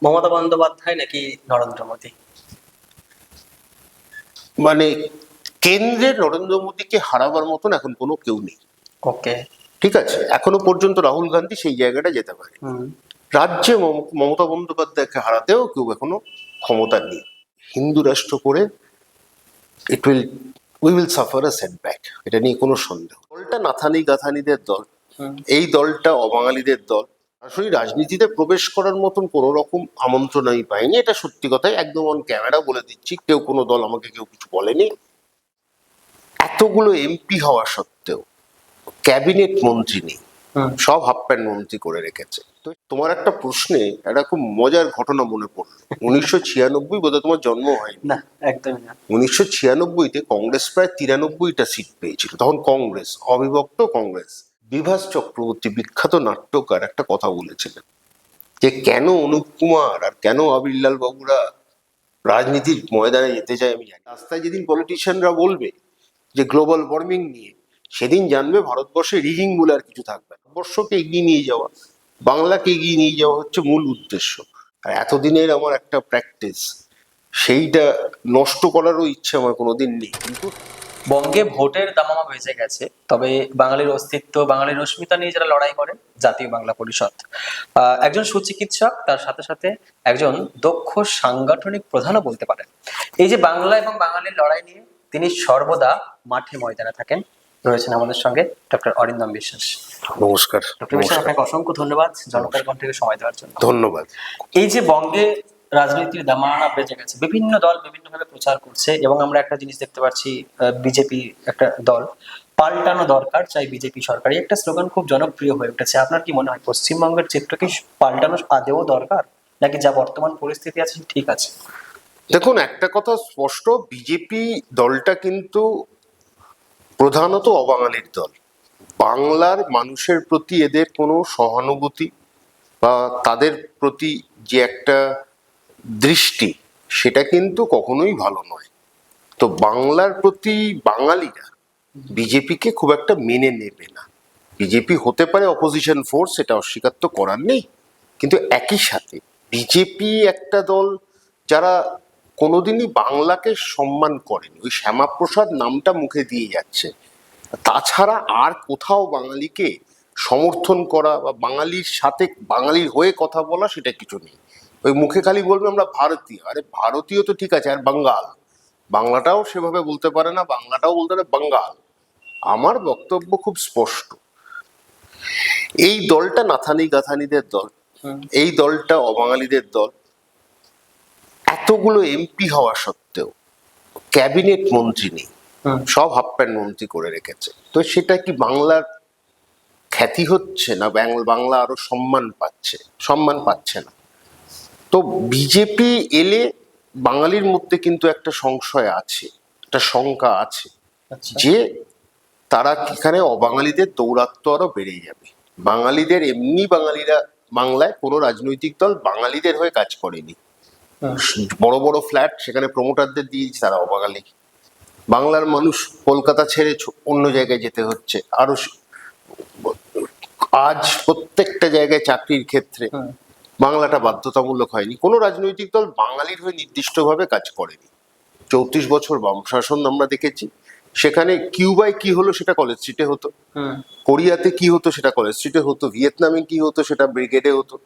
মমতা বন্দ্যোপাধ্যায় নাকি নরেন্দ্র মোদী? মানে কেন্দ্রের নরেন্দ্র মোদীকে হারাবার মতন এখন কোনো কেউ নেই। ওকে। ঠিক আছে, এখনো পর্যন্ত রাহুল গান্ধী সেই জায়গাটা যেতে পারে। রাজ্যে মমতা বন্দ্যোপাধ্যায়কে হারাতেও কেউ এখনো ক্ষমতা নেই। হিন্দু রাষ্ট্র করে we will suffer a setback, এটা নিয়ে কোনো সন্দেহ। দলটা নাথানি গাথানিদের দল, এই দলটা অবাঙালিদের দল। আসলে রাজনীতিতে প্রবেশ করার মতন কোন রকম আমন্ত্রণ আমি পাইনি, এটা সত্যি কথাই একদম অন ক্যামেরা বলে দিচ্ছি। কেউ কোনো দল আমাকে কেউ কিছু বলেনি। এতগুলো এমপি হওয়া সত্ত্বেও ক্যাবিনেট মন্ত্রী নেই, সব হাফ প্যান্ট মন্ত্রী করে রেখেছে। তো তোমার একটা প্রশ্নে একটা খুব মজার ঘটনা মনে পড়লো। 1996 বোধহয় তোমার জন্ম হয়নি। না, একদমই না। 1996-তে কংগ্রেস প্রায় 93টা সিট পেয়েছিল। তখন কংগ্রেস, অবিভক্ত কংগ্রেস। বিভাস চক্রবর্তী, বিখ্যাত নাট্যকার, একটা কথা বলেছিলেন যে কেন অনুপ কুমার আর কেন আবিরলাল বাবুরা রাজনীতির ময়দানে যেতে চায় আমি জানি। রাস্তায় যেদিন পলিটিশিয়ানরা বলবে যে গ্লোবাল ওয়ার্মিং নিয়ে, সেদিন জানবে ভারতবর্ষে রিগিং বলে আর কিছু থাকবে না। ভারতবর্ষকে এগিয়ে নিয়ে যাওয়া, বাংলাকে এগিয়ে নিয়ে যাওয়া হচ্ছে মূল উদ্দেশ্য। আর এতদিনের আমার একটা প্র্যাকটিস, সেইটা নষ্ট করারও ইচ্ছে আমার কোনোদিন নেই। কিন্তু বঙ্গে ভোটের দামামা বেজে গেছে, তবে বাঙালির অস্তিত্ব, বাঙালির অস্মিতা নিয়ে যারা লড়াই করে, জাতীয় বাংলা পরিষদ, একজন সুচিকিৎসক, তার সাথে সাথে একজন দক্ষ সাংগঠনিক প্রধানও বলতে পারেন। এই যে বাংলা এবং বাঙালির লড়াই নিয়ে তিনি সর্বদা মাঠে ময়দানে থাকেন। রয়েছেন আমাদের সঙ্গে ডক্টর অরিন্দম বিশ্বাস। নমস্কার। ডক্টর বিশ্বাস, আপনাকে অসংখ্য ধন্যবাদ জনতার কণ্ঠে সময় দেওয়ার জন্য। ধন্যবাদ। এই যে বঙ্গে রাজনীতির দামামা বেজে গেছে, বিভিন্ন দল বিভিন্নভাবে প্রচার করছে, এবং আমরা একটা জিনিস দেখতে পাচ্ছি, বিজেপি একটা দল, পাল্টানো দরকার, চাই বিজেপি সরকারি একটা স্লোগান খুব জনপ্রিয় হয়ে উঠেছে। আপনার কি মনে হয় পশ্চিমবঙ্গের চিত্র কি পাল্টানো আদেও দরকার, নাকি যা বর্তমান পরিস্থিতি আছে ঠিক আছে? দেখুন, একটা কথা স্পষ্ট, বিজেপি দলটা কিন্তু প্রধানত অবাঙালির দল। বাংলার মানুষের প্রতি এদের কোনো সহানুভূতি বা তাদের প্রতি যে একটা দৃষ্টি, সেটা কিন্তু কখনোই ভালো নয়। তো বাংলার প্রতি বাঙালিরা বিজেপিকে খুব একটা মেনে নেবে না। বিজেপি হতে পারে অপোজিশন ফোর্স, এটা অস্বীকার তো করার নেই, কিন্তু একই সাথে বিজেপি একটা দল যারা কোনোদিনই বাংলাকে সম্মান করেনি। ওই শ্যামাপ্রসাদ নামটা মুখে দিয়ে যাচ্ছে, তাছাড়া আর কোথাও বাঙালিকে সমর্থন করা বা বাঙালির সাথে বাঙালির হয়ে কথা বলা, সেটা কিছু নেই। ওই মুখে খালি বলবে আমরা ভারতীয়। আরে ভারতীয় তো ঠিক আছে, আর বাঙ্গাল, বাংলাটাও সেভাবে বলতে পারে না, বাংলাটাও বলতে পারে বাঙ্গাল। আমার বক্তব্য খুব স্পষ্ট, এই দলটা নাথানি গাথানিদের দল, এই দলটা অবাঙালিদের দল। এতগুলো এমপি হওয়া সত্ত্বেও ক্যাবিনেট মন্ত্রী নেই, সব হাফ প্যান্ট মন্ত্রী করে রেখেছে। তো সেটা কি বাংলার খ্যাতি হচ্ছে না বাংলা আরো সম্মান পাচ্ছে? সম্মান পাচ্ছে না। তো বিজেপি এলে বাঙালির মধ্যে কিন্তু একটা সংশয় আছে, একটা শঙ্কা আছে যে তারা এখানে অবাঙালিদের দৌরাত্ম্য আরো বেড়ে যাবে। বাঙালিদের এমনি, বাঙালিরা বাংলায় কোনো রাজনৈতিক দল বাঙালিদের হয়ে কাজ করেনি। বড় বড় ফ্ল্যাট সেখানে প্রমোটারদের দিয়েছে, তারা অবাঙালি। বাংলার মানুষ কলকাতা ছেড়ে অন্য জায়গায় যেতে হচ্ছে। আরো আজ প্রত্যেকটা জায়গায় চাকরির ক্ষেত্রে বাংলাটা বাধ্যতামূলক হয়নি। কোনো রাজনৈতিক দল বাঙালির হয়ে নির্দিষ্টভাবে কাজ করেনি। 34 বছর বাম শাসন আমরা দেখেছি। সেখানে কিউবায় কি হলো সেটা কলেজ স্ট্রিটে হতো, কোরিয়াতে কি হতো সেটা কলেজ স্ট্রিটে হতো, ভিয়েতনামে কি হতো সেটা ব্রিগেডে হতো।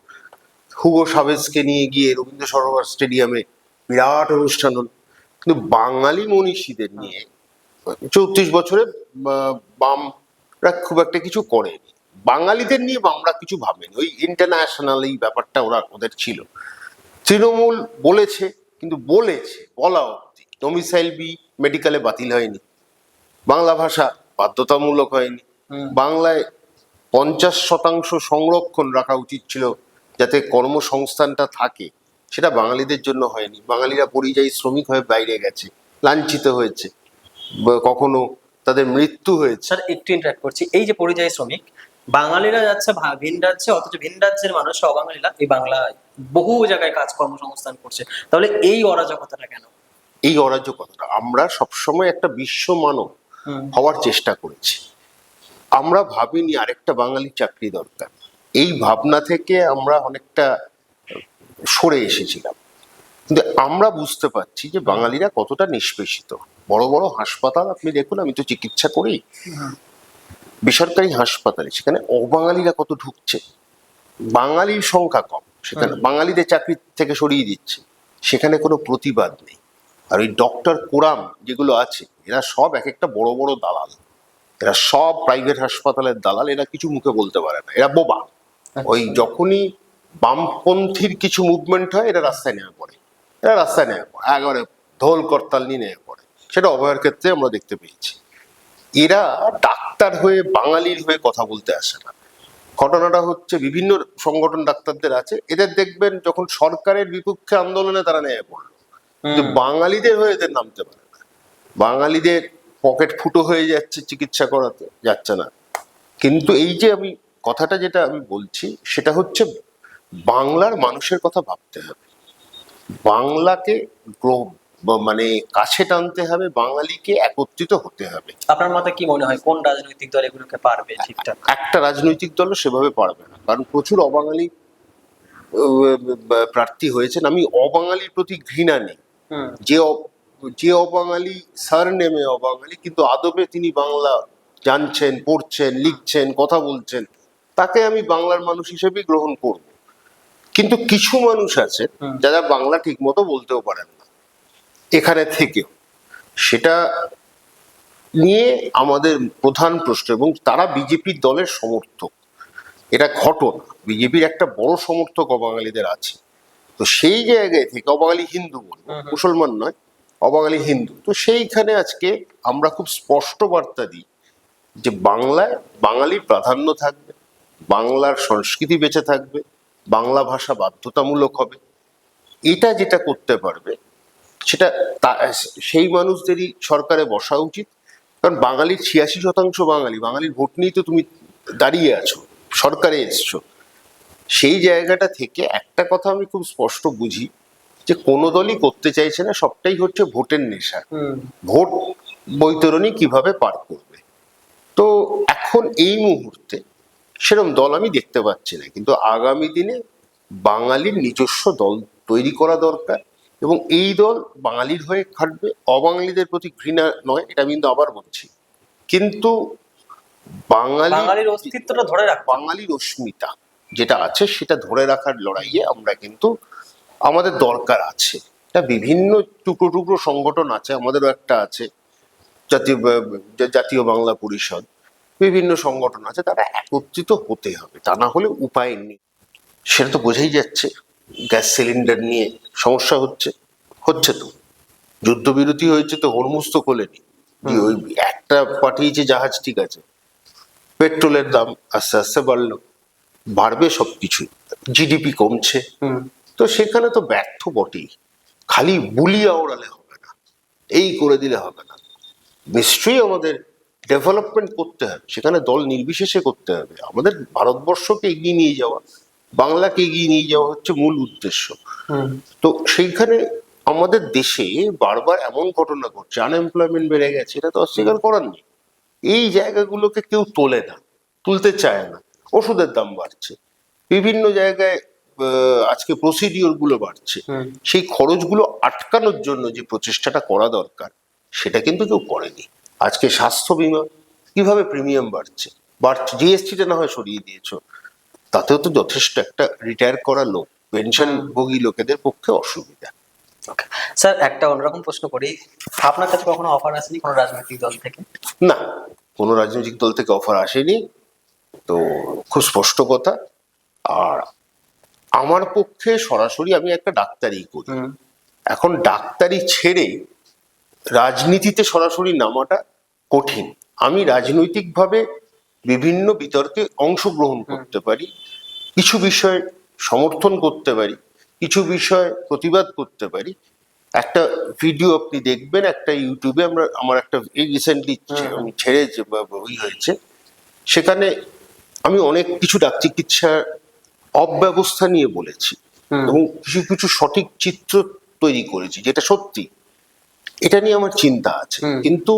হুগো সাভেজকে নিয়ে গিয়ে রবীন্দ্র সরোবর স্টেডিয়ামে বিরাট অনুষ্ঠান হল। কিন্তু বাঙালি মনীষীদের নিয়ে 34 বছরে বামরা খুব একটা কিছু করেনি। বাঙালিদের নিয়ে বামরা কিছু ভাবেনি। ওই ইন্টারন্যাশনাল এই ব্যাপারটা ওদের ছিল। তৃণমূল বলেছে, কিন্তু বলেছে বলা অবধি। ডোমিসাইল বি মেডিকেলে বাতিল হয়নি, বাংলা ভাষা বাধ্যতামূলক হয়নি, বাংলায় 50% সংরক্ষণ রাখা উচিত ছিল যাতে কর্মসংস্থানটা থাকে, সেটা বাঙালিদের জন্য হয়নি। বাঙালিরা পরিযায়ী শ্রমিক হয়ে বাইরে গেছে, লাঞ্ছিত হয়েছে, কখনো তাদের মৃত্যু হয়েছে। স্যার, একটু ইন্টারাক্ট করছি। এই যে পরিযায়ী শ্রমিক, বাঙালিরা যাচ্ছে ভিন রাজ্যে, অথচ ভিন রাজ্যের মানুষ অবাঙালিরা এই বাংলায় বহু জায়গায় কাজ কর্মসংস্থান করছে, তাহলে এই অরাজকতাটা কেন? এই অরাজকতাটা আমরা সবসময় একটা বিশ্ব মানব হওয়ার চেষ্টা করেছি। আমরা ভাবিনি আরেকটা বাঙালি চাকরি দরকার। এই ভাবনা থেকে আমরা অনেকটা সরে এসেছিলাম। কিন্তু আমরা বুঝতে পারছি যে বাঙালিরা কতটা নিষ্পেষিত। বড় বড় হাসপাতাল আপনি দেখুন, আমি তো চিকিৎসা করি বেসরকারি হাসপাতালে, সেখানে অবাঙালিরা কত ঢুকছে। বাঙালির সংখ্যা কম, সেখানে বাঙালিদের চাকরি থেকে সরিয়ে দিচ্ছে, সেখানে কোনো প্রতিবাদ নেই। আর ওই ডক্টর কোরাম যেগুলো আছে, এরা সব এক একটা বড় বড় দালাল, এরা সব প্রাইভেট হাসপাতালের দালাল, এরা কিছু মুখে বলতে পারে না, এরা বোবা। ওই যখনই বামপন্থীর কিছু মুভমেন্ট হয়, এরা রাস্তায় নেমে পড়ে, এরা রাস্তায় নেমে পড়ে, একেবারে ঢোল করতাল নিয়ে নেমে পড়ে। সেটা অভয়ের ক্ষেত্রে আমরা দেখতে পেয়েছি। এরা ডাক্তার হয়ে বাঙালির হয়ে কথা বলতে আসে না। ঘটনাটা হচ্ছে, বিভিন্ন সংগঠন ডাক্তারদের আছে, এদের দেখবেন যখন সরকারের বিপক্ষে আন্দোলনে তারা নেমে পড়লো, কিন্তু বাঙালিদের হয়ে এদের নামতে পারে না। বাঙালিদের পকেট ফুটো হয়ে যাচ্ছে, চিকিৎসা করাতে যাচ্ছে না। কিন্তু এই যে আমি কথাটা যেটা আমি বলছি, সেটা হচ্ছে বাংলার মানুষের কথা ভাবতে হবে, বাংলাকে মানে কাছে টানতে হবে, বাঙালিকে একত্রিত হতে হবে। আপনার মতে কি মনে হয় কোন রাজনৈতিক দল এগুলোকে পারবে ঠিকঠাক? একটা রাজনৈতিক দলও সেভাবে পারবে না, কারণ প্রচুর অবাঙালি প্রার্থী হয়েছেন। আমি অবাঙালির প্রতি ঘৃণা নেই। যে যে অবাঙালি সারনেমে অবাঙালি, কিন্তু আদবে তিনি বাংলা জানছেন, পড়ছেন, লিখছেন, কথা বলছেন, তাকে আমি বাংলার মানুষ হিসেবেই গ্রহণ করব। কিন্তু কিছু মানুষ আছে যারা বাংলা ঠিক মতো বলতেও পারেন না এখানে থেকেও, সেটা নিয়ে আমাদের প্রধান প্রশ্ন। এবং তারা বিজেপির দলের সমর্থক, এটা ঘটনা। বিজেপির একটা বড় সমর্থক অবাঙালিদের আছে। তো সেই জায়গায় থেকে, অবাঙালি হিন্দু বলবো, মুসলমান নয়, অবাঙালি হিন্দু, তো সেইখানে আজকে আমরা খুব স্পষ্ট বার্তা দিই যে বাংলায় বাঙালির প্রাধান্য থাকবে, বাংলার সংস্কৃতি বেঁচে থাকবে, বাংলা ভাষা বাধ্যতামূলক হবে। এটা যেটা করতে পারবে, সেটা সেই মানুষদেরই সরকারে বসা উচিত। কারণ বাঙালির 86% বাঙালি, বাঙালির ভোট নিয়েই তো তুমি দাঁড়িয়ে আছো, সরকারে এসছো। সেই জায়গাটা থেকে একটা কথা আমি খুব স্পষ্ট বুঝি, যে কোনো দলই করতে চাইছে না, সবটাই হচ্ছে ভোটের নেশা, ভোট বৈতরণী কিভাবে পার করবে। তো এখন এই মুহূর্তে সেরকম দল আমি দেখতে পাচ্ছি না, কিন্তু আগামী দিনে বাঙালির নিজস্ব দল তৈরি করা দরকার, এবং এই দল বাঙালির হয়ে খাটবে, অবাঙালিদের প্রতি ঘৃণা নয়, এটা আমি কিন্তু আবার বলছি। কিন্তু বাঙালির অস্তিত্বটা ধরে রাখবে, বাঙালির অস্মিতা যেটা আছে সেটা ধরে রাখার লড়াইয়ে আমরা কিন্তু, আমাদের দরকার আছে। এটা বিভিন্ন টুকরো টুকরো সংগঠন আছে, আমাদেরও একটা আছে জাতীয় বাংলা পরিষদ, বিভিন্ন সংগঠন আছে, তারা একত্রিত হতে হবে, তা না হলে উপায় নেই। সেটা তো বোঝাই যাচ্ছে, গ্যাস সিলিন্ডার নিয়ে সমস্যা হচ্ছে, হচ্ছে তো, যুদ্ধবিরতি হয়েছে তো, হরমুজ তো খোলেনি, যে ওই একটা পাঠিয়েছে জাহাজ, ঠিক আছে, পেট্রোলের দাম আস্তে আস্তে বাড়লো, বাড়বে সবকিছু, জিডিপি কমছে, তো সেখানে তো ব্যর্থ বটেই। খালি বুলিয়া ওড়ালে হবে না, এই করে দিলে হবে না, নিশ্চয়ই আমাদের ডেভেলপমেন্ট করতে হবে, সেখানে দল নির্বিশেষে করতে হবে। আমাদের ভারতবর্ষকে এগিয়ে নিয়ে যাওয়া, বাংলাকে এগিয়ে নিয়ে যাওয়া হচ্ছে মূল উদ্দেশ্য। তো সেইখানে আমাদের দেশে বারবার এমন ঘটনা ঘটছে, আনএমপ্লয়মেন্ট বেড়ে গেছে, এটা তো অস্বীকার করার নেই। এই জায়গাগুলোকে কেউ তোলে না, তুলতে চায় না। ওষুধের দাম বাড়ছে, বিভিন্ন জায়গায় আজকে প্রসিডিওর গুলো বাড়ছে, সেই খরচগুলো আটকানোর জন্য যে প্রচেষ্টাটা করা দরকার, সেটা কিন্তু কেউ করেনি। আজকে স্বাস্থ্য বীমা কিভাবে প্রিমিয়াম বাড়ছে, জিএসটিটা না হয় সরিয়ে দিয়েছো, তাতেও তো যথেষ্ট, একটা রিটায়ার করা লোক, পেনশন ভোগী লোকেদের পক্ষে অসুবিধা। স্যার একটা অন্যরকম প্রশ্ন করি, আপনার কাছে কখনো অফার আসেনি কোনো রাজনৈতিক দল থেকে? না, কোনো রাজনৈতিক দল থেকে অফার আসেনি, তো খুব স্পষ্ট কথা। আর আমার পক্ষে সরাসরি, আমি একটা ডাক্তারি করি, এখন ডাক্তারি ছেড়ে রাজনীতিতে সরাসরি নামাটা কঠিন। আমি রাজনৈতিকভাবে বিভিন্ন বিতর্কে অংশগ্রহণ করতে পারি, কিছু বিষয় সমর্থন করতে পারি, কিছু বিষয় প্রতিবাদ করতে পারি। একটা ভিডিও আপনি দেখবেন, একটা ইউটিউবে আমার একটা এই রিসেন্টলি ছেড়ে ওই হয়েছে, সেখানে আমি অনেক কিছু ডাক চিকিৎসার অব্যবস্থা নিয়ে বলেছি, এবং কিছু কিছু সঠিক চিত্র তৈরি করেছি, যেটা সত্যি, এটা নিয়ে আমার চিন্তা আছে। কিন্তু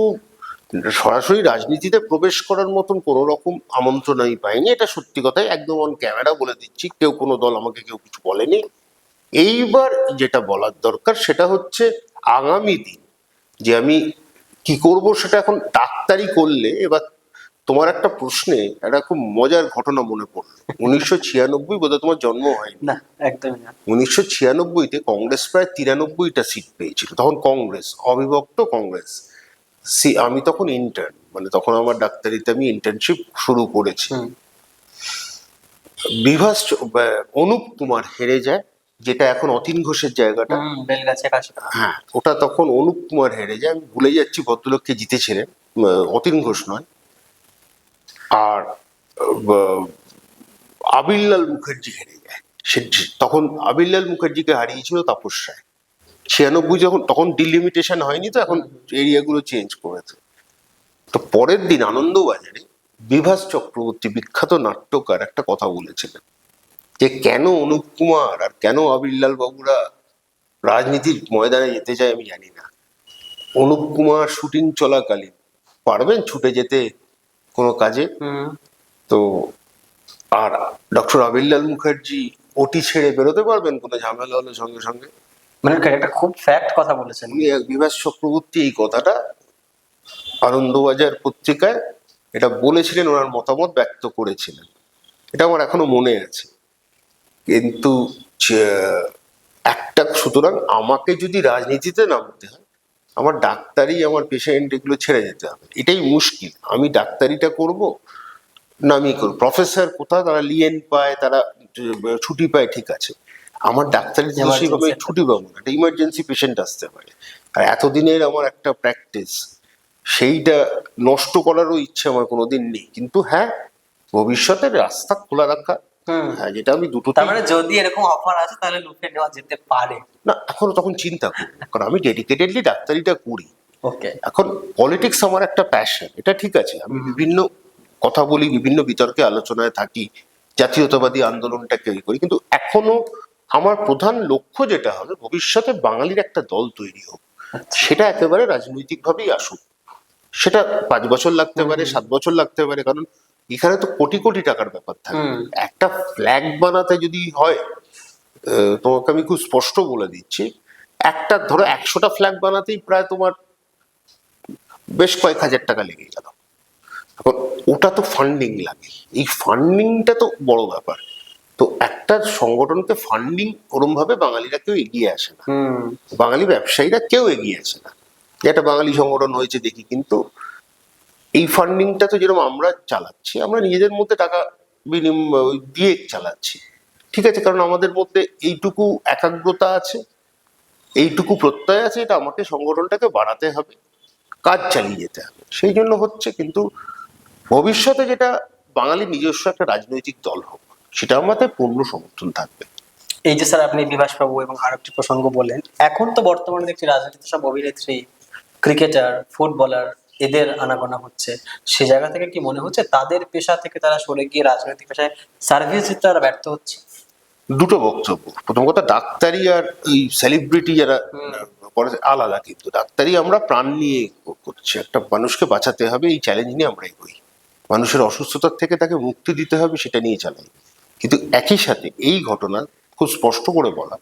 সরাসরি রাজনীতিতে প্রবেশ করার মতন কোনো রকম আমন্ত্রণ আমি পাইনি, এটা সত্যি কথাই, একদম অন ক্যামেরা বলে দিচ্ছি। কেউ কোনো দল আমাকে কেউ কিছু বলেনি, এইবার যেটা বলার দরকার সেটা হচ্ছে আগামী দিন যে আমি কি করব, সেটা এখন ডাক্তারি করলে। এবার তোমার একটা প্রশ্নে একটা খুব মজার ঘটনা মনে পড়লো। 1996 বোধহয় তোমার জন্ম হয়নি। না, একদমই না। 1996-তে কংগ্রেস প্রায় 93টা সিট পেয়েছিল, তখন কংগ্রেস, অবিভক্ত কংগ্রেস। আমি তখন ইন্টার্ন, মানে তখন আমার ডাক্তারিতে আমি ইন্টার্নশিপ শুরু করেছি। হুম। অনুপ কুমার হেরে যায়, যেটা এখন অতীন ঘোষের জায়গাটা। বেলগাছে কাছে। হ্যাঁ, ওটা তখন অনুপ কুমার হেরে যায়, আমি ভুলে যাচ্ছি ভদ্রলোককে জিতেছিলেন, অতীন ঘোষ নয়। আর আবিরলাল মুখার্জি হেরে যায়। তখন আবিরলাল মুখার্জিকে হারিয়েছিল তাপস রায়। 96 যখন, তখন ডিলিমিটেশন হয়নি তো, এখন এরিয়াগুলো চেঞ্জ করেছে। তো পরের দিন আনন্দবাজারে বিভাস চক্রবর্তী, বিখ্যাত নাট্যকার, একটা কথা বলেছিলেন যে কেন অনুপ কুমার আর কেন আবিরলাল বাবুরা রাজনীতির ময়দানে যেতে চায় আমি জানি না। অনুপ কুমার শুটিং চলাকালীন পারবেন ছুটে যেতে কোনো কাজে, তো আর ডক্টর আবিরলাল মুখার্জি ওটি ছেড়ে বেরোতে পারবেন কোনো ঝামেলা হলে সঙ্গে সঙ্গে? মানে একটা খুব ফ্যাক্ট কথা বলেছেন। উনি বিভাস চক্রবর্তী এই কথাটা আনন্দবাজার পত্রিকায় এটা বলেছিলেন, ওনার মতামত ব্যক্ত করেছিলেন। এটা আমার এখনো মনে আছে। কিন্তু একটা, সুতরাং আমাকে যদি রাজনীতিতে নামতে হয়, আমার ডাক্তারি, আমার পেশেন্ট, এগুলো ছেড়ে যেতে হবে। এটাই মুশকিল। আমি ডাক্তারিটা করব না আমি করব, প্রফেসর কোথাও তারা লিয়েন পায়, তারা ছুটি পায়, ঠিক আছে। আমার ডাক্তারিতে তো সেইভাবে ছুটি পাবো না, একটা ইমার্জেন্সি পেশেন্ট আসতে পারে। আর এতদিনের আমার একটা প্র্যাকটিস, সেইটা নষ্ট করারও ইচ্ছে আমার কোনোদিন নেই। কিন্তু হ্যাঁ, ভবিষ্যতের রাস্তা খোলা রাখা, হ্যাঁ, যেটা আমি দুটো, তার মানে যদি এরকম অফার আছে তাহলে লুফে নেওয়া যেতে পারে না এখনো তখন চিন্তা করি, কারণ আমি ডেডিকেটেডলি ডাক্তারিটা করি। ওকে। এখন পলিটিক্স আমার একটা প্যাশন, এটা ঠিক আছে। আমি বিভিন্ন কথা বলি, বিভিন্ন বিতর্কে আলোচনায় থাকি, জাতীয়তাবাদী আন্দোলনটাকে করি, কিন্তু এখনো আমার প্রধান লক্ষ্য যেটা হবে, ভবিষ্যতে বাঙালির একটা দল তৈরি হোক। সেটা একেবারে রাজনৈতিকভাবেই আসুক। সেটা 5 বছর লাগতে পারে, 7 বছর লাগতে পারে, কারণ এখানে তো কোটি কোটি টাকার ব্যাপার থাকে। একটা ফ্ল্যাগ বানাতে যদি হয়, তোমাকে আমি খুব স্পষ্ট বলে দিচ্ছি, একটা ধরো 100টা ফ্ল্যাগ বানাতেই প্রায় তোমার বেশ কয়েক হাজার টাকা লেগে গেল। এখন ওটা তো ফান্ডিং লাগে, এই ফান্ডিংটা তো বড় ব্যাপার। তো একটা সংগঠনকে ফান্ডিং ওরম ভাবে বাঙালিরা কেউ এগিয়ে আসে না, বাঙালি ব্যবসায়ীরা কেউ এগিয়ে আসে না। একটা বাঙালি সংগঠন হয়েছে দেখি, কিন্তু এই ফান্ডিংটা তো যেরকম আমরা চালাচ্ছি, আমরা নিজেদের মধ্যে টাকা বিনিময় দিয়ে চালাচ্ছি, ঠিক আছে, কারণ আমাদের মধ্যে এইটুকু একাগ্রতা আছে, এইটুকু প্রত্যয় আছে, এটা আমাকে সংগঠনটাকে বাড়াতে হবে, কাজ চালিয়ে যেতে হবে, সেই জন্য হচ্ছে। কিন্তু ভবিষ্যতে যেটা বাঙালির নিজস্ব একটা রাজনৈতিক দল হোক, সেটা আমাদের পূর্ণ সমর্থন থাকবে। এই যে স্যার আপনি বিভাস বাবু এবং আরেকটি প্রসঙ্গ বললেন, এখন তো বর্তমানে দেখছি রাজনীতিতে সব অভিনেত্রী, ক্রিকেটার, ফুটবলার, এদের আনাগোনা হচ্ছে। সে জায়গা থেকে কি মনে হচ্ছে তাদের পেশা থেকে তারা সরে গিয়ে রাজনৈতিক পেশায় সার্ভিস দিতে তারা ব্যর্থ হচ্ছে? দুটো বক্তব্য। প্রথম কথা, ডাক্তারি আর এই সেলিব্রিটি যারা করে আলাদা, কিন্তু ডাক্তারি আমরা প্রাণ নিয়ে করছি, একটা মানুষকে বাঁচাতে হবে, এই চ্যালেঞ্জ নিয়ে আমরা এগোই। মানুষের অসুস্থতার থেকে তাকে মুক্তি দিতে হবে, সেটা নিয়ে চালাই। কিন্তু একই সাথে এই ঘটনা খুব স্পষ্ট করে বলা,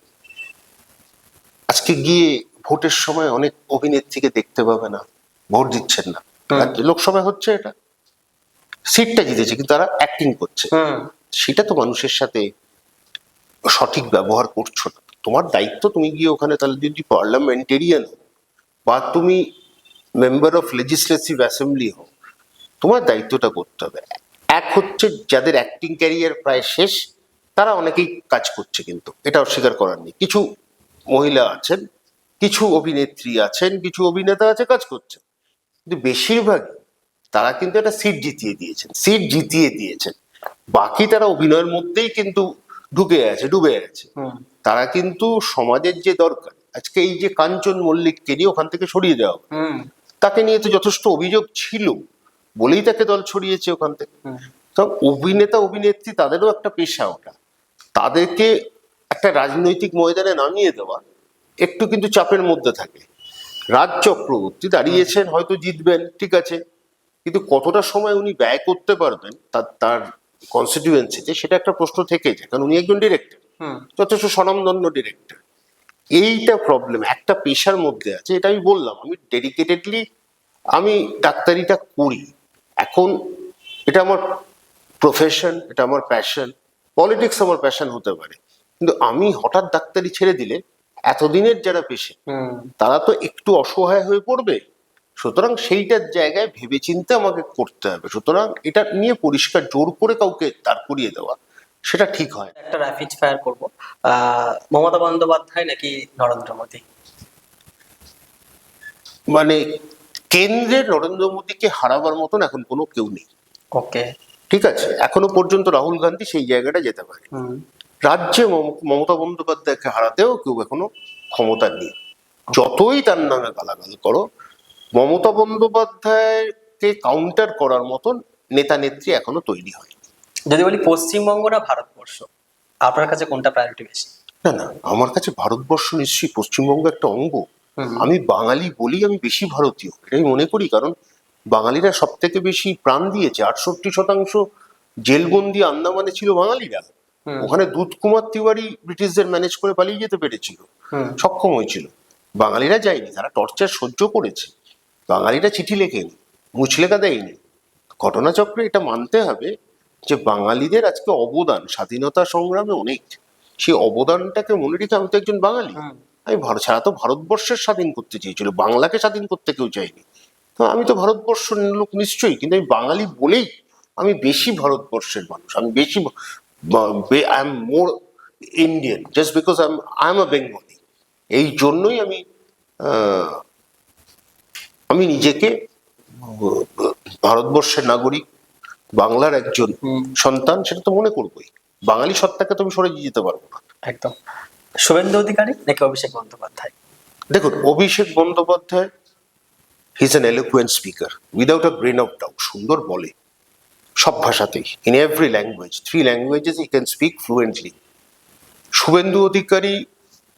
আজকে গিয়ে ভোটের সময় অনেক অভিনেত্রীকে দেখতে পাবে না, ভোট দিচ্ছেন না, লোকসভায় হচ্ছে, এটা সিটটা জিতেছে কিন্তু তারা অ্যাক্টিং করছে, সেটা তো মানুষের সাথে সঠিক ব্যবহার করছো না। তোমার দায়িত্ব, তুমি গিয়ে ওখানে, তাহলে যদি পার্লামেন্টেরিয়ান হো বা তুমি মেম্বার অফ লেজিসলেটিভ অ্যাসেম্বলি হো, তোমার দায়িত্বটা করতে হবে। এক হচ্ছে যাদের অ্যাক্টিং ক্যারিয়ার প্রায় শেষ, তারা অনেকেই কাজ করছে, কিন্তু এটা অস্বীকার করার নেই। কিছু মহিলা আছেন, কিছু অভিনেত্রী আছেন, কিছু অভিনেতা আছে, কাজ করছে, কিন্তু বেশিরভাগই তারা কিন্তু একটা সিট জিতিয়ে দিয়েছেন। বাকি তারা অভিনয়ের মধ্যেই কিন্তু ডুবে আছে। তারা কিন্তু সমাজের যে দরকার, আজকে এই যে কাঞ্চন মল্লিককে নিয়ে ওখান থেকে সরিয়ে দেওয়া, তাকে নিয়ে তো যথেষ্ট অভিযোগ ছিল বলেই তাকে দল ছড়িয়েছে ওখান থেকে। তো অভিনেতা অভিনেত্রী তাদেরও একটা পেশা, ওটা তাদেরকে একটা রাজনৈতিক ময়দানে নামিয়ে দেওয়া একটু কিন্তু চাপের মধ্যে থাকে। রাজ চক্রবর্তী দাঁড়িয়েছেন, হয়তো জিতবেন, ঠিক আছে, কিন্তু কতটা সময় উনি ব্যয় করতে পারবেন তার কনস্টিটিউয়েন্সিতে, সেটা একটা প্রশ্ন থেকে যায়, কারণ উনি একজন ডিরেক্টর। হুম যথেষ্ট স্বনামধন্য ডিরেক্টর। এইটা প্রবলেম, একটা পেশার মধ্যে আছে, এটা আমি বললাম, আমি ডেডিকেটেডলি আমি ডাক্তারিটা করি এখন, এটা আমার প্রফেশন, এটা আমার প্যাশন। পলিটিক্স আমার প্যাশন হতে পারে, কিন্তু আমি হঠাৎ ডাক্তারি ছেড়ে দিলে এতদিনের যারা পেশেন্ট হুম। তারা তো একটু অসহায় হয়ে পড়বে। সুতরাং সেইটার জায়গায় ভেবেচিন্তে আমাকে করতে হবে। সুতরাং এটা নিয়ে পরিষ্কার জোর করে কাউকে দাঁড় করিয়ে দেওয়া সেটা ঠিক হয় না। একটা র্যাপিড ফায়ার করবো। মমতা বন্দ্যোপাধ্যায় নাকি নরেন্দ্র মোদী? মানে কেন্দ্রের নরেন্দ্র মোদীকে হারাবার মতন এখন কোনো কেউ নেই। ওকে। ঠিক আছে, এখনো পর্যন্ত রাহুল গান্ধী সেই জায়গাটা যেতে পারে। হুম। রাজ্যে মমতা বন্দ্যোপাধ্যায়কে হারাতেও কেউ এখনো ক্ষমতা নেই। যতই তার নামে গালাগাল করো, মমতা বন্দ্যোপাধ্যায়কে কাউন্টার করার মতন নেতা নেত্রী এখনো তৈরি হয়। যদি বলি পশ্চিমবঙ্গ না ভারতবর্ষ, আপনার কাছে কোনটা প্রায়োরিটি বেশি? না না, আমার কাছে ভারতবর্ষ নিশ্চয়ই পশ্চিমবঙ্গ একটা অঙ্গ। হুম। আমি বাঙালি বলি আমি বেশি ভারতীয় এটাই মনে করি, কারণ বাঙালিরা সব থেকে বেশি প্রাণ দিয়েছে। 68% জেলবন্দি আন্দামানে ছিল বাঙালিরা। হুম। ওখানে দুধ কুমার তিওয়ারি ব্রিটিশদের ম্যানেজ করে পালিয়ে যেতে পেরেছিল, হুম। সক্ষম হয়েছিল। বাঙালিরা যায়নি, তারা টর্চার সহ্য করেছে। বাঙালিরা চিঠি লেখেনি, মুচলেখা দেয়নি। ঘটনাচক্রে এটা মানতে হবে যে বাঙালিদের আজকে অবদান স্বাধীনতা সংগ্রামে অনেক। সেই অবদানটাকে মনে রেখে আমি তো একজন বাঙালি, হুম। আমি ভারত ছাড়া তো ভারতবর্ষের স্বাধীন করতে চেয়েছিল, বাংলাকে স্বাধীন করতে কেউ চায়নি। তো আমি তো ভারতবর্ষ লোক নিশ্চয়ই, কিন্তু আমি বাঙালি বলেই আমি বেশি ভারতবর্ষের মানুষ, আমি বেশি I am more Indian just because I am a Bengali. এই জন্যই আহ, আমি নিজেকে ভারতবর্ষের নাগরিক, বাংলার একজন হুম। সন্তান সেটা তো মনে করবোই। বাঙালি সত্তাকে তো আমি সরে যেতে পারবো না। একদম। শুভেন্দু অধিকারী নাকি অভিষেক বন্দ্যোপাধ্যায়? দেখুন, Abhishek Bandyopadhyay he is an eloquent speaker without a brain of doubt, সুন্দর বলে সব ভাষাতেই, in every language, 3 languages he can speak fluently. Suvendu Adhikari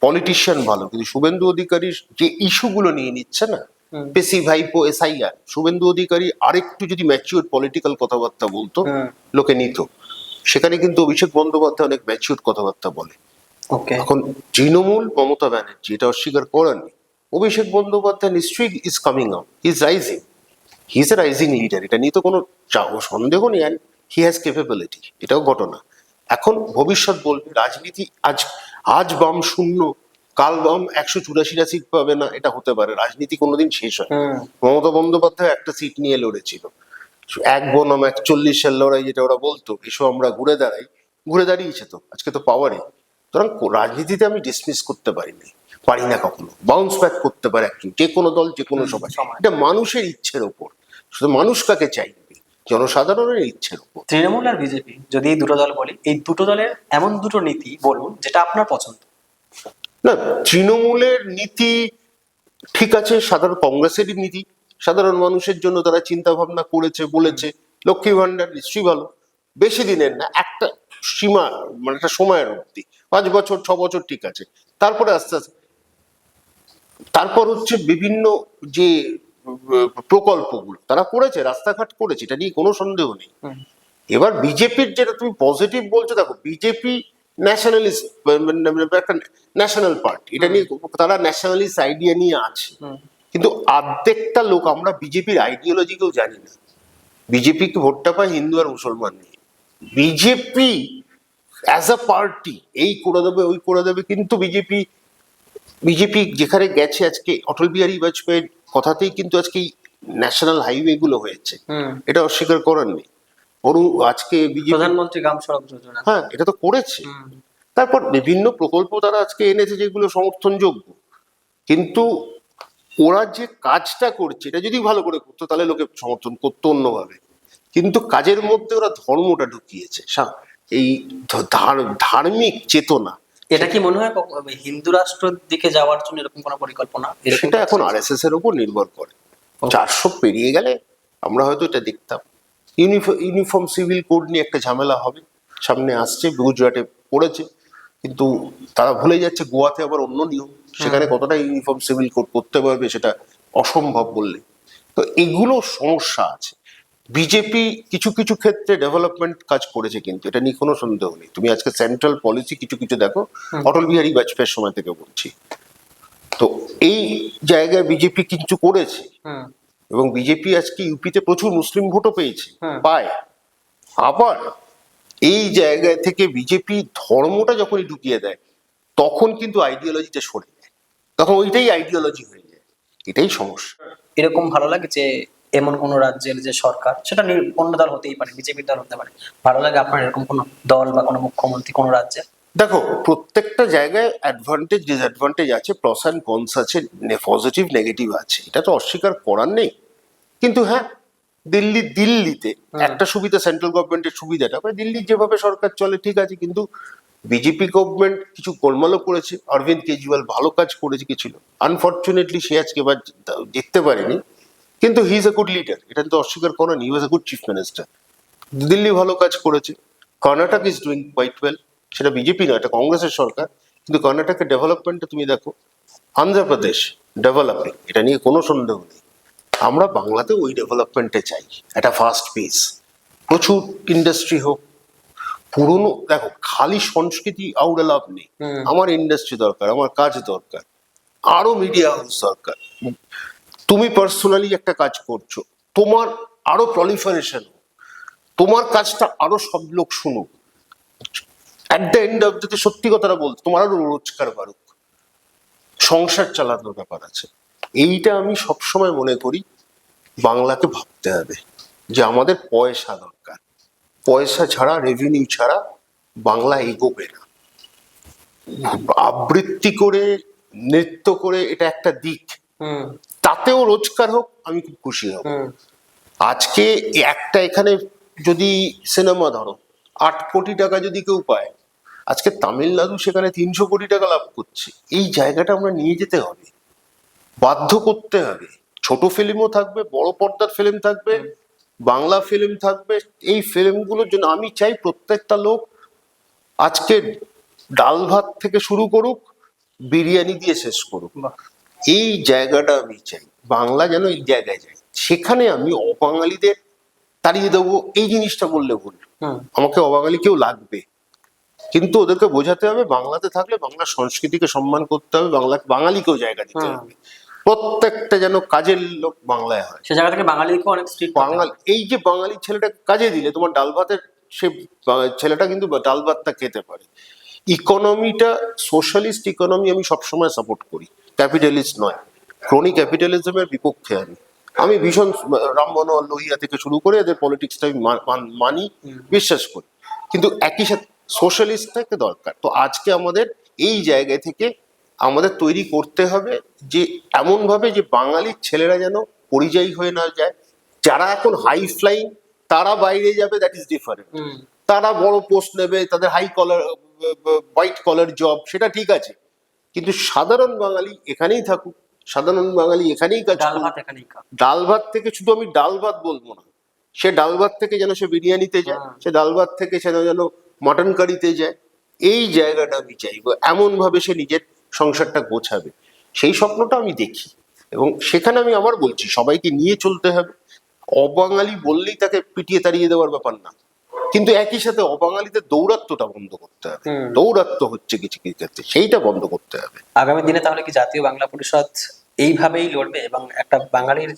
politician ভালো, কিন্তু শুভেন্দু অধিকারীর যে ইস্যুগুলো নিয়ে নিচ্ছে না, হুম। পেসি ভাইপো এসআইআর, শুভেন্দু অধিকারী আরেকটু যদি ম্যাচিওর পলিটিক্যাল কথাবার্তা বলতো হুম। লোকে নিত। সেখানে কিন্তু অভিষেক বন্দ্যোপাধ্যায় অনেক ম্যাচিওর কথাবার্তা বলে। ওকে। এখন তৃণমূল মমতা ব্যানার্জি এটা অস্বীকার করার নেই, অভিষেক বন্দ্যোপাধ্যায় নিশ্চয়ই is coming out, he is rising, he is a rising leader, এটা নিয়ে তো কোনো সন্দেহ নেই। অ্যান্ড হি হ্যাজ ক্যাপাবিলিটি, এটাও ঘটনা। এখন ভবিষ্যৎ বলবে, রাজনীতি আজ আজ বাম শূন্য, কাল বাম 184টা সিট পাবে না, এটা হতে পারে। রাজনীতি কোনোদিন শেষ হয় না। হুম। মমতা বন্দ্যোপাধ্যায় একটা সিট নিয়ে লড়েছিল, এক বনাম 41-এর লড়াই যেটা ওরা বলতো, এসো আমরা ঘুরে দাঁড়াই, ঘুরে দাঁড়িয়েছে তো, আজকে তো পাওয়ারে। সুতরাং রাজনীতিতে আমি ডিসমিস করতে পারি না কখনো। বাউন্স ব্যাক করতে পারে একজন, যে কোনো দল, যে কোনো সবাই। সময়। এটা মানুষের ইচ্ছের ওপর, শুধু মানুষ কাকে চাইবে, জনসাধারণের ইচ্ছের ওপর। তৃণমূল আর বিজেপি, যদি এই দুটো দল বলি, এই দুটো দলের এমন দুটো নীতি বলুন যেটা আপনার পছন্দ। না, তৃণমূলের নীতি ঠিক আছে, সাধারণ কংগ্রেসেরই নীতি, সাধারণ মানুষের জন্য তারা চিন্তা ভাবনা করেছে, বলেছে। লক্ষ্মী ভান্ডার নিশ্চয়ই ভালো, বেশি দিনের না, একটা সীমা, মানে একটা সময়ের অবধি, 5 বছর 6 বছর ঠিক আছে, তারপরে আস্তে আস্তে। তারপর হচ্ছে বিভিন্ন যে প্রকল্পগুলো তারা করেছে, রাস্তাঘাট করেছে, এটা নিয়ে কোনো সন্দেহ নেই। হুম। এবার বিজেপির যেটা তুমি পজিটিভ বলছো, দেখো বিজেপি ন্যাশনালিস্ট, একটা ন্যাশনাল পার্টি, এটা নিয়ে তারা ন্যাশনালিস্ট আইডিয়া নিয়ে আছে। হুম। কিন্তু অর্ধেকটা লোক আমরা বিজেপির আইডিওলজিকেও জানি না। বিজেপিকে ভোটটা পায় হিন্দু আর মুসলমান নিয়ে। বিজেপি অ্যাজ আ পার্টি এই করে দেবে, ওই করে দেবে, কিন্তু বিজেপি যেখানে গেছে, আজকে অটল বিহারী বাজপেয়ীর কথাতেই কিন্তু আজকে ন্যাশনাল হাইওয়ে গুলো হয়েছে, হুম। এটা অস্বীকার করার নেই। বরং আজকে বিজেপি, প্রধানমন্ত্রী গ্রাম সড়ক যোজনা। হ্যাঁ এটা তো করেছে। হুম। তারপর বিভিন্ন প্রকল্প তারা আজকে এনেছে যেগুলো সমর্থনযোগ্য, কিন্তু ওরা যে কাজটা করছে এটা যদি ভালো করে করতো তাহলে লোকে সমর্থন করতো অন্যভাবে। কিন্তু কাজের মধ্যে ওরা ধর্মটা ঢুকিয়েছে, এই ধার্মিক চেতনা। এটা কি মনে হয় হিন্দু রাষ্ট্রের দিকে যাওয়ার জন্য এরকম কোনো পরিকল্পনা? এরকম সেটা এখন আরএসএস এর উপর নির্ভর করে। 400 পেরিয়ে গেলে আমরা হয়তো এটা দেখতাম। ইউনিফর্ম সিভিল কোড নিয়ে একটা ঝামেলা হবে, সামনে আসছে, গুজরাটে পড়েছে, কিন্তু তারা ভুলে যাচ্ছে গোয়াতে আবার অন্য নিয়ম, সেখানে কতটা ইউনিফর্ম সিভিল কোড করতে পারবে সেটা অসম্ভব বললে। তো এগুলো সমস্যা আছে। বিজেপি কিছু কিছু ক্ষেত্রে ডেভেলপমেন্ট কাজ করেছে, কিন্তু এটা নিয়ে কোনো সন্দেহ নেই। তুমি আজকে সেন্ট্রাল পলিসি কিছু কিছু দেখো, অটল বিহারী বাজপেয়ীর সময় থেকে বলছি। তো এই জায়গায় বিজেপি কিছু করেছে, হুম এবং বিজেপি আজকে ইউপিতে প্রচুর মুসলিম ভোটও পেয়েছে, হুম। পায়। আবার এই জায়গায় থেকে বিজেপি ধর্মটা যখনই ঢুকিয়ে দেয়, তখন কিন্তু আইডিওলজিটা সরে যায়, তখন ওইটাই আইডিওলজি হয়ে যায়। এটাই সমস্যা। এরকম ভালো লাগে যে এমন কোন রাজ্যের যে সরকার, সেটা অন্য দল হতেই পারে, বিজেপির দল হতে পারে, ভালো লাগে আপনার এরকম কোন দল বা কোনো মুখ্যমন্ত্রী কোনো রাজ্যে? দেখো, প্রত্যেকটা জায়গায় অ্যাডভান্টেজ ডিসঅ্যাডভান্টেজ আছে, প্লাস অ্যান্ড কনস আছে, পজিটিভ নেগেটিভ আছে, এটা তো অস্বীকার করার নেই। কিন্তু হ্যাঁ, দিল্লিতে একটা সুবিধা, সেন্ট্রাল গভর্নমেন্টের সুবিধাটা, দিল্লির যেভাবে সরকার চলে ঠিক আছে, কিন্তু বিজেপি গভর্নমেন্ট কিছু গোলমালও করেছে। অরবিন্দ কেজরিওয়াল ভালো কাজ করেছে কিছু, আনফর্চুনেটলি সে আজকে এবার জিততে পারেনি, কিন্তু he is a good leader, এটা তো অস্বীকার করা নেই। He was a good chief minister. Delhi ভালো কাজ করেছে। Karnataka is doing quite well. সেটা বিজেপি নয়, এটা কংগ্রেসের সরকার, কিন্তু কর্ণাটকের ডেভেলপমেন্টটা তুমি দেখো। অন্ধ্রপ্রদেশ ডেভেলপিং, এটা নিয়ে কোনো সন্দেহ নেই। আমরা বাংলাতে ওই ডেভেলপমেন্টে চাই, একটা ফাস্ট পেস, প্রচুর ইন্ডাস্ট্রি হোক। পুরনো দেখো, খালি সংস্কৃতি আউড়ে লাভ নেই। আমার ইন্ডাস্ট্রি দরকার, আমার কাজ দরকার, আরো মিডিয়া হাউস দরকার। তুমি পার্সোনালি একটা কাজ করছো, তোমার আরো প্রলিফারেশন, তোমার কাজটা আরো সব লোক শুনুক। অ্যাট দ্য এন্ড অফ, যদি সত্যি কথাটা বলতে, তোমার আরো রোজগার বাড়ুক, সংসার চালানোর ব্যাপার আছে। এইটা আমি সবসময় মনে করি বাংলাকে ভাবতে হবে, যে আমাদের পয়সা দরকার। পয়সা ছাড়া, রেভিনিউ ছাড়া বাংলা এগোবে না। আবৃত্তি করে, নৃত্য করে, এটা একটা দিক, হুম তাতেও রোজগার হোক, আমি খুব খুশি হব। হুম আজকে একটা এখানে যদি সিনেমা ধরো, 8 কোটি টাকা যদি কেউ পায়, আজকে তামিলনাড়ু সেখানে 300 কোটি টাকা লাভ করছে। এই জায়গাটা আমরা নিয়ে যেতে হবে, বাধ্য করতে হবে। ছোট ফিল্মও থাকবে, বড় পর্দার ফিল্ম থাকবে, বাংলা ফিল্ম থাকবে। এই ফিল্মগুলোর জন্য আমি চাই প্রত্যেকটা লোক আজকে ডাল ভাত থেকে শুরু করুক, বিরিয়ানি দিয়ে শেষ করুক। বাহ। এই জায়গাটা আমি চাই, বাংলা যেন এই জায়গায় যায়। সেখানে আমি অবাঙালিদের তাড়িয়ে দেবো এই জিনিসটা বললে ভুল। হুম আমাকে অবাঙালি কেউ লাগবে, কিন্তু ওদেরকে বোঝাতে হবে বাংলাতে থাকলে বাংলা সংস্কৃতিকে সম্মান করতে হবে, বাঙালিকেও জায়গা দিতে হবে। প্রত্যেকটা যেন কাজের লোক বাংলায় হয়। সে জায়গা থেকে বাঙালিকেও অনেক স্ট্রিক্ট বাঙালি, এই যে বাঙালি ছেলেটা কাজে দিলে তোমার ডাল ভাতের, সে ছেলেটা কিন্তু ডাল ভাতটা খেতে পারে। ইকোনমিটা সোশ্যালিস্ট ইকোনমি আমি সবসময় সাপোর্ট করি, ক্যাপিটালিস্ট নয়। ক্রনি ক্যাপিটালিজমের বিপক্ষে আমি ভীষণ রাম মনোহর লোহিয়া থেকে শুরু করে এদের পলিটিক্সটা আমি মানি, বিশ্বাস করি, কিন্তু একই সাথে সোশ্যালিস্টটাকে দরকার। তো আজকে আমাদের এই জায়গা থেকে আমাদের তৈরি করতে হবে যে এমন ভাবে যে বাঙালির ছেলেরা যেন পরিযায়ী হয়ে না যায়। যারা এখন হাই ফ্লাইং, তারা বাইরে যাবে, দ্যাট ইজ ডিফারেন্ট। তারা বড় পোস্ট নেবে, তাদের হাই কলার, হোয়াইট কলার জব, সেটা ঠিক আছে, কিন্তু সাধারণ বাঙালি এখানেই থাকুক, সাধারণ বাঙালি এখানেই কাজ ডাল করুক। ভাত এখানেই খা। ডাল ভাত থেকে শুধু আমি ডাল ভাত বলবো না, সে ডাল ভাত থেকে যেন সে বিরিয়ানিতে যায়, সে ডাল ভাত থেকে সে যেন মটন কারিতে যায়। এই জায়গাটা আমি চাইবো, এমন ভাবে সে নিজের সংসারটা গোছাবে, সেই স্বপ্নটা আমি দেখি। এবং সেখানে আমি আবার বলছি, সবাইকে নিয়ে চলতে হবে। অবাঙালি বললেই তাকে পিটিয়ে তাড়িয়ে দেওয়ার ব্যাপার না, কিন্তু একই সাথে অবাঙালিদের দৌরাত্মটা বন্ধ করতে হবে। দৌরাত্ম হচ্ছে কিছু কিছু ক্ষেত্রে, সেইটা বন্ধ করতে হবে। আগামী দিনে তাহলে কি জাতীয় বাংলা পরিষদ এইভাবেই লড়বে এবং একটা বাঙালির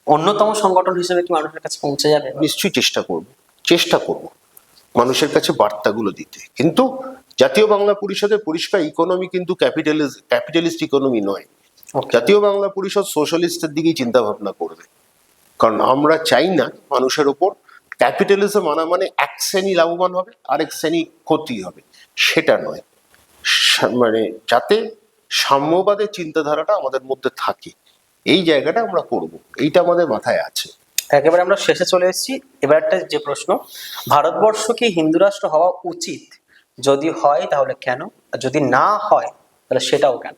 অন্যতম সংগঠন হিসেবে কি মানুষের কাছে পৌঁছে যাবে? নিশ্চয়ই চেষ্টা করব মানুষের কাছে বার্তাগুলো দিতে। কিন্তু জাতীয় বাংলা পরিষদের পরিষ্কার ইকোনমি কিন্তু ক্যাপিটালিস্ট ইকোনমি নয়। জাতীয় বাংলা পরিষদ সোশ্যালিস্টের দিকেই চিন্তা ভাবনা করবে, কারণ আমরা চাই না মানুষের ওপর ক্যাপিটালিজম আনা মানে এক শ্রেণী লাভবান হবে, আরেক শ্রেণী ক্ষতি হবে, সেটা নয়। মানে যাতে সাম্যবাদের চিন্তাধারাটা আমাদের মধ্যে থাকে, এই জায়গাটা আমরা করব, এইটা আমাদের মাথায় আছে। একেবারে আমরা শেষে চলে এসেছি। এবার একটা যে প্রশ্ন, ভারতবর্ষ কি হিন্দু রাষ্ট্র হওয়া উচিত? যদি হয় তাহলে কেন, আর যদি না হয় তাহলে সেটাও কেন?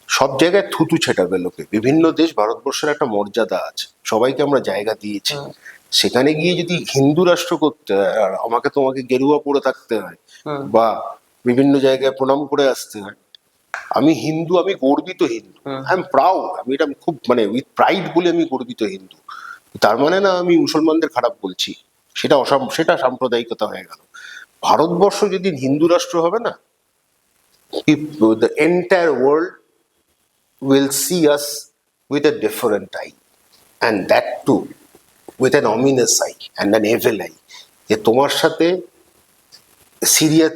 সব জায়গায় থুতু ছেটাবে লোকে। বিভিন্ন দেশ, ভারতবর্ষের একটা মর্যাদা আছে, সবাইকে আমরা জায়গা দিয়েছি। সেখানে গিয়ে যদি হিন্দু রাষ্ট্র করতে হয়, আর আমাকে তোমাকে গেরুয়া পরে থাকতে হয়, বা বিভিন্ন জায়গায় প্রণাম করে আসতে হয়, আমি হিন্দু, আমি গর্বিত হিন্দু, আই এম প্রাউড, আমি এটা খুব মানে উইথ প্রাইড বলে আমি গর্বিত হিন্দু। তার মানে না আমি মুসলমানদের খারাপ বলছি, সেটা সাম্প্রদায়িকতা হয়ে গেল। ভারতবর্ষ যেদিন হিন্দু রাষ্ট্র হবে না, the entire world will see us with a different eye, and that too with an ominous eye and an evil eye, যে তোমার সাথে সিরিয়া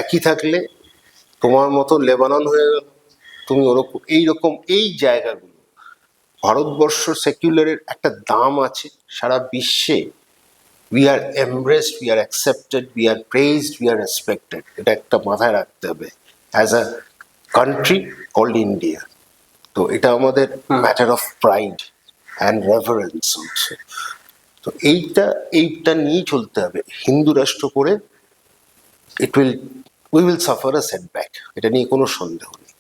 একই থাকলে তোমার মতো লেবানন হয়ে গেল, তুমি ওরকম এইরকম এই জায়গাগুলো, ভারতবর্ষ সেকুলারের একটা দাম আছে সারা বিশ্বে। We are embraced, we are accepted, we are praised, we are respected. এটা একটা মাথায় রাখতে হবে as a country called India. তো এটা আমাদের matter of pride and reverence also. তো এইটা নিয়েই চলতে হবে। হিন্দু রাষ্ট্র করে we will suffer a setback, এটা নিয়ে কোনো সন্দেহ নেই।